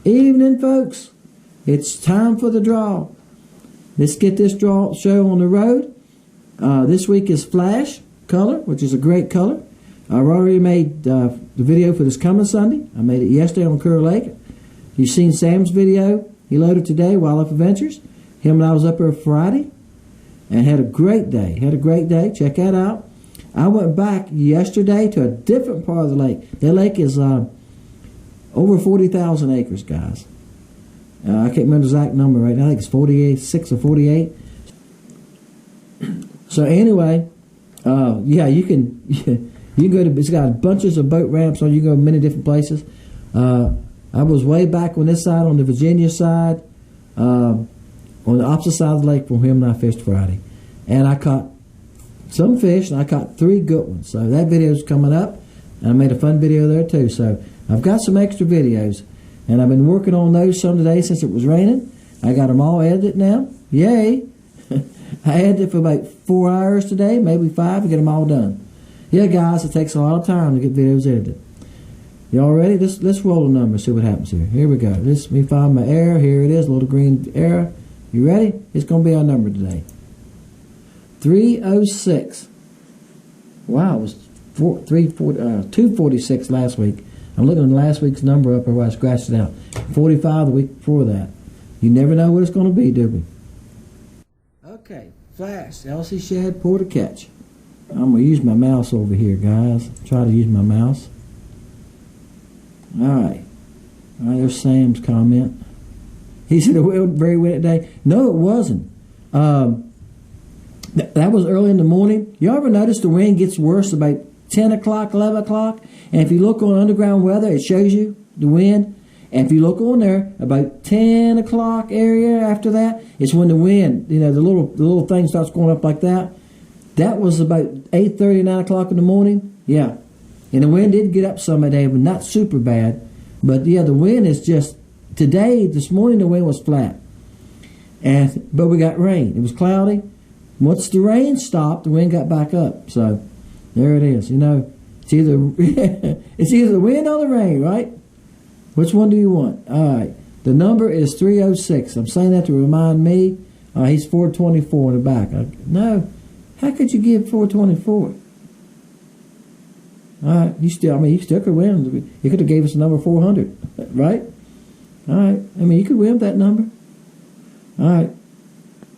Evening, folks. It's time for the draw. Let's get this draw show on the road. This week is Flash color, which is a great color. I've already made the video for this coming Sunday. I made it yesterday on Curry Lake. You've seen Sam's video. He loaded today, Wildlife Adventures. Him and I was up there Friday and had a great day. Check that out. I went back yesterday to a different part of the lake. That lake is over 40,000 acres, guys. I can't remember the exact number right now. I think it's 46 or 48. So anyway, yeah, you can go to. It's got bunches of boat ramps on. You can go many different places. I was way back on this side, on the Virginia side, on the opposite side of the lake from him, and I fished Friday, and I caught some fish, and I caught 3 good ones. So that video is coming up, and I made a fun video there too. So I've got some extra videos, and I've been working on those some today since it was raining. I got them all edited now. Yay! I edited for about 4 hours today, maybe 5, to get them all done. Yeah, guys, it takes a lot of time to get videos edited. Y'all ready? Let's roll the numbers, see what happens here. Here we go. Let me find my arrow. Here it is, a little green arrow. You ready? It's going to be our number today. 306. Wow, it was 246 last week. I'm looking at last week's number up here where I scratched it out. 45 the week before that. You never know what it's going to be, do we? Okay, Flash, LC Shad, pour to catch. I'm going to use my mouse over here, guys. Try to use my mouse. Alright. Alright, there's Sam's comment. He said it was very wet today. No, it wasn't. That was early in the morning. You ever notice the wind gets worse about 10 o'clock, 11 o'clock? And if you look on underground weather, it shows you the wind. And if you look on there, about 10 o'clock area after that, it's when the wind, you know, the little thing starts going up like that. That was about 8:30, 9 o'clock in the morning. Yeah. And the wind did get up some today, but not super bad. But yeah, the wind is just, this morning the wind was flat. But we got rain. It was cloudy. Once the rain stopped, the wind got back up. So there it is. You know, it's either the wind or the rain, right? Which one do you want? All right. The number is 306. I'm saying that to remind me. He's 424 in the back. No. How could you give 424? All right. You still could win. You could have gave us the number 400, right? All right. I mean, you could win that number. All right.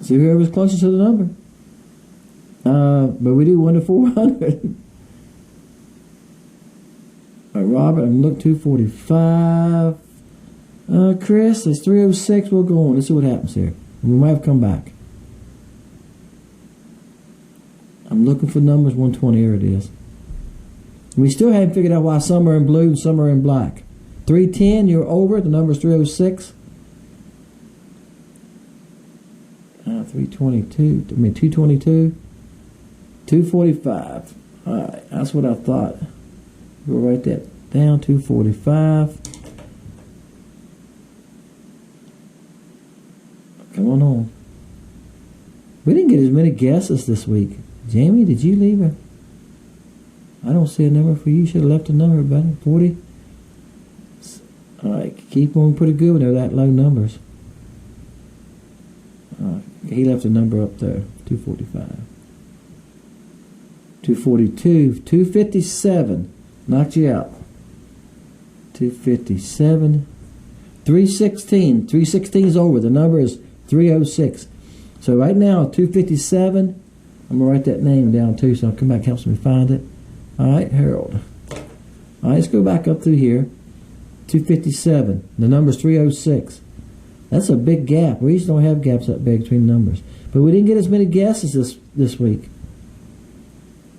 See whoever's closest to the number. But we do win the 400. All right, Robert, I'm looking 245. Chris, it's 306. We'll go on. Let's see what happens here. We might have come back. I'm looking for numbers 120. Here it is. We still haven't figured out why some are in blue and some are in black. 310, you're over. The number's 306. 322. 222. 245. All right, that's what I thought. We'll write that down. 245. Come on. We didn't get as many guesses this week. Jamie, did you leave a? I don't see a number for you. You should have left a number, buddy. 40. All right, keep on pretty good when they're that low numbers. He left a number up there. 245. 242. 257. Knocked you out. 257. 316. 316 is over. The number is 306. So right now, 257. I'm going to write that name down too, so I'll come back, helps me find it. All right, Harold. All right, let's go back up through here. 257. The number's 306. That's a big gap. We usually don't have gaps that big between numbers. But we didn't get as many guesses this week.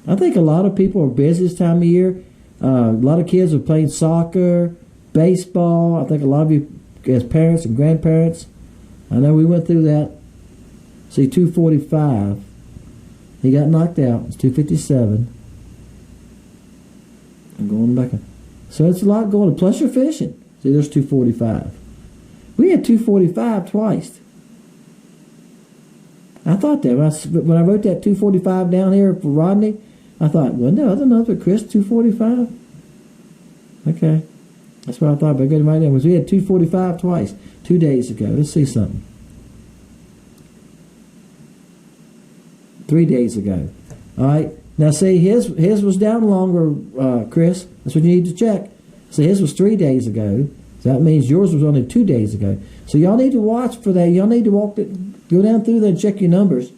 I think a lot of people are busy this time of year. A lot of kids are playing soccer, baseball. I think a lot of you as parents and grandparents, I know we went through that. See, 245. He got knocked out. It's 257. I'm going back. So it's a lot going on. Plus you're fishing. See, there's 245. We had 245 twice. I thought that when I wrote that 245 down here for Rodney, I thought, well, no, other number for Chris, 245. Okay, that's what I thought. But good right there was we had 245 twice 2 days ago. Let's see something. 3 days ago. All right. Now see, his was down longer, Chris. That's what you need to check. So his was 3 days ago. So that means yours was only 2 days ago. So y'all need to watch for that. Y'all need to go down through there and check your numbers.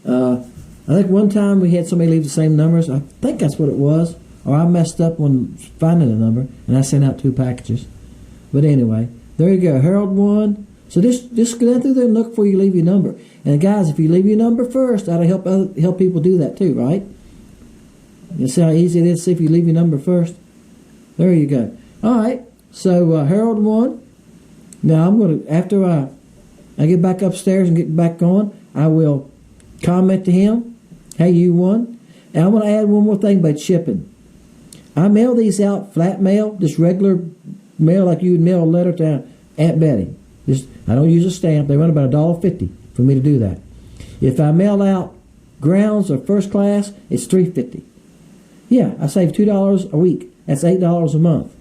I think one time we had somebody leave the same numbers. I think that's what it was. Or I messed up when finding the number, and I sent out 2 packages. But anyway, there you go. Harold 1. So just go down through there and look before you leave your number. And guys, if you leave your number first, that'll help people do that too, right? You see how easy it is to see if you leave your number first? There you go. All right. So Harold 1. Now I'm going to, after I get back upstairs and get back going, I will comment to him, hey, you won. And I want to add one more thing about shipping. I mail these out, flat mail, just regular mail like you would mail a letter to Aunt Betty. I don't use a stamp. They run about $1.50 for me to do that. If I mail out grounds or first class, it's $3.50. Yeah, I save $2 a week. That's $8 a month.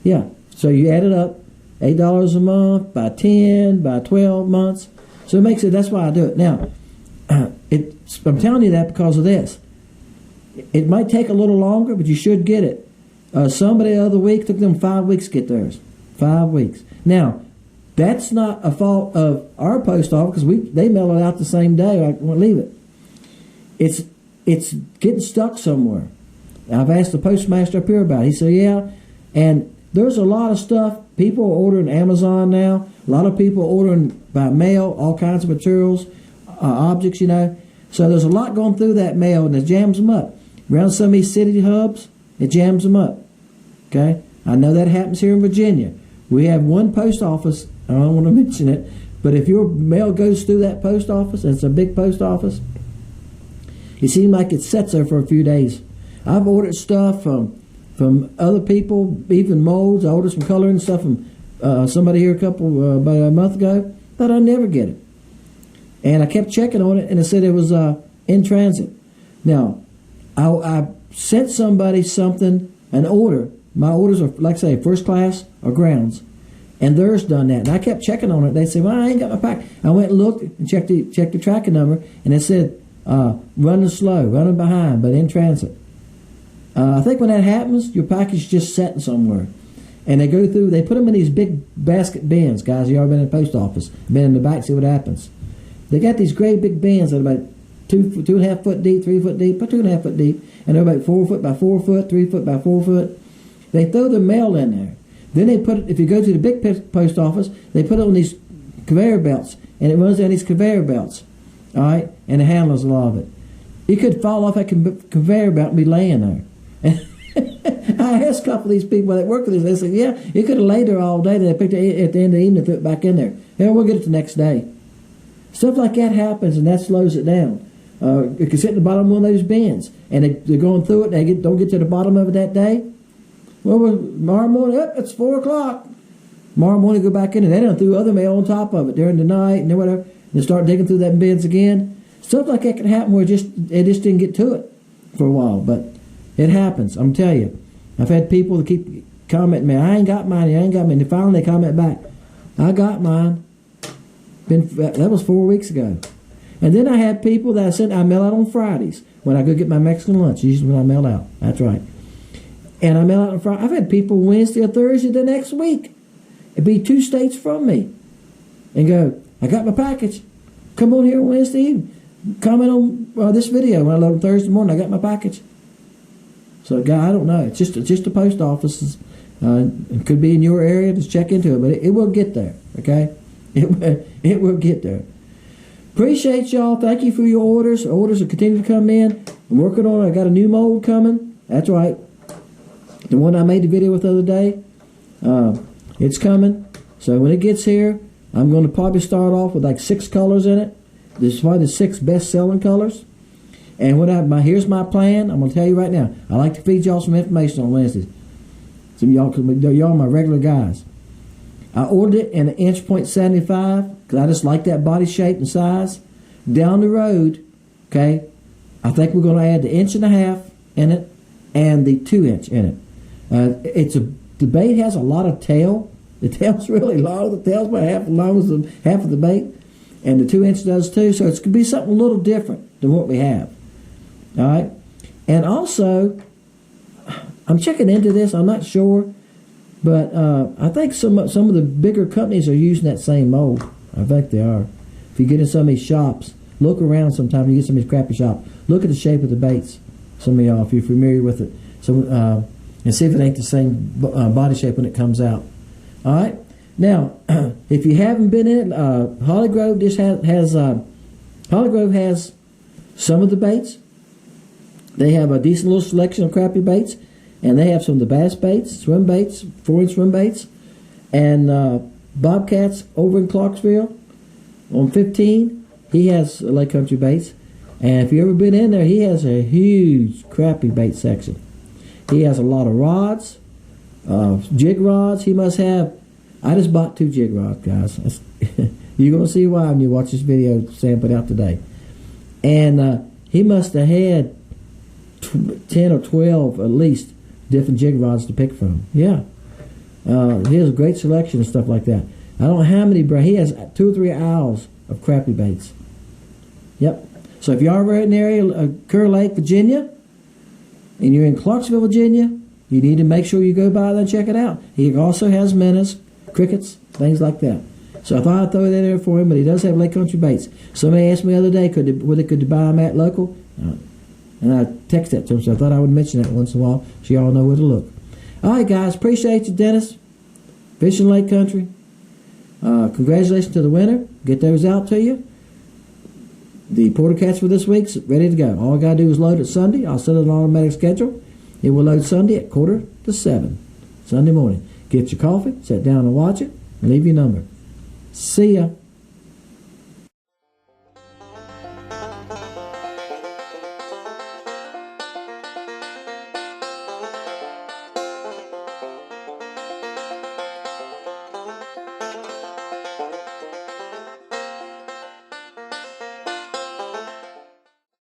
Yeah, so you add it up, $8 a month by 10, by 12 months. So it makes it, that's why I do it. Now, I'm telling you that because of this. It might take a little longer, but you should get it. Somebody the other week took them 5 weeks to get theirs. 5 weeks. Now, that's not a fault of our post office because they mail it out the same day. I won't leave it. It's getting stuck somewhere. I've asked the postmaster up here about it. He said, yeah. And there's a lot of stuff. People are ordering Amazon now. A lot of people are ordering by mail, all kinds of materials, objects, you know. So there's a lot going through that mail, and it jams them up. Around some of these city hubs, it jams them up. Okay? I know that happens here in Virginia. We have one post office. I don't want to mention it, but if your mail goes through that post office, and it's a big post office, it seems like it sits there for a few days. I've ordered stuff from other people, even molds. I ordered some coloring stuff from somebody here about a month ago. Thought I'd never get it. And I kept checking on it, and it said it was in transit. Now, I sent somebody something, an order. My orders are, like I say, first class or grounds. And theirs done that. And I kept checking on it. They said, well, I ain't got my pack. I went and looked and checked the tracking number, and it said, running slow, running behind, but in transit. I think when that happens, your package is just sitting somewhere. And they go through, they put them in these big basket bins. Guys, you ever been in the post office? Been in the back, see what happens. They got these great big bins that are about 2.5 foot deep, 3 foot deep, but 2.5 foot deep, and they're about 4 foot by 4 foot, 3 foot by 4 foot. They throw the mail in there. Then they put it, if you go to the big post office, they put it on these conveyor belts, and it runs down these conveyor belts, all right, and it handles a lot of it. You could fall off that conveyor belt and be laying there. And I asked a couple of these people that work with this, they said, yeah, you could have laid there all day, then they picked it at the end of the evening and threw it back in there. Hell, we'll get it the next day. Stuff like that happens, and that slows it down. It can sit at the bottom of one of those bins, and they're going through it, and they don't get to the bottom of it that day. Well, tomorrow morning, it's 4 o'clock. Tomorrow morning, go back in, and they done threw other mail on top of it during the night, and whatever. And they start digging through that bins again. Stuff like that can happen where it just didn't get to it for a while, but it happens. I'm telling you. I've had people that keep commenting me, I ain't got mine, and finally they comment back, I got mine. That was 4 weeks ago. And then I had people that I mail out on Fridays when I go get my Mexican lunch, usually when I mail out. That's right. And I mail out on Friday. I've had people Wednesday or Thursday the next week. It'd be 2 states from me. And go, I got my package. Come on here Wednesday evening. Comment on this video when I load on Thursday morning. I got my package. So, guy, I don't know. It's just the post office. It could be in your area. Just check into it. But it will get there, okay? It will get there. Appreciate y'all. Thank you for your orders. Orders will continue to come in. I'm working on it. I got a new mold coming. That's right. The one I made the video with the other day. It's coming. So when it gets here, I'm going to probably start off with like 6 colors in it. This is probably the 6 best-selling colors. And here's my plan. I'm going to tell you right now. I like to feed y'all some information on Wednesdays. Some of y'all my regular guys. I ordered it in an 1.75" because I just like that body shape and size. Down the road, okay, I think we're going to add the 1.5" in it and the 2" in it. The bait has a lot of tail. The tail's really long. The tail's about half as long as half of the bait, and the 2" does too. So it's going to be something a little different than what we have. All right, and also I'm checking into this. I'm not sure, but I think some of the bigger companies are using that same mold. I think they are. If you get in some of these shops, look around sometime. You get some of these crappy shops. Look at the shape of the baits. Some of y'all, if you're familiar with it, so and see if it ain't the same body shape when it comes out. All right. Now, if you haven't been in it, Holly Grove has some of the baits. They have a decent little selection of crappie baits, and they have some of the bass baits, swim baits, 4-inch swim baits, and Bobcat's over in Clarksville on 15. He has Lake Country baits, and if you've ever been in there, he has a huge crappie bait section. He has a lot of rods, jig rods. He must have. I just bought 2 jig rods, guys. You're gonna see why when you watch this video Sam put out today. And he must have had 10 or 12 at least different jig rods to pick from. Yeah, he has a great selection of stuff like that. I don't know how many, but he has 2 or 3 aisles of crappie baits. Yep. So if you are right in the area, Kerr Lake, Virginia, and you're in Clarksville, Virginia, you need to make sure you go by there and check it out. He also has minnows, crickets, things like that. So I thought I'd throw that in there for him, but he does have Lake Country baits. Somebody asked me the other day, where they could buy them at local, and I texted that to him, so I thought I would mention that once in a while, so you all know where to look. All right, guys, appreciate you, Dennis. Fishing Lake Country. Congratulations to the winner. Get those out to you. The Porter Cats for this week's ready to go. All I got to do is load it Sunday. I'll set it on automatic schedule. It will load Sunday at 6:45 Sunday morning. Get your coffee, sit down and watch it, and leave your number. See ya.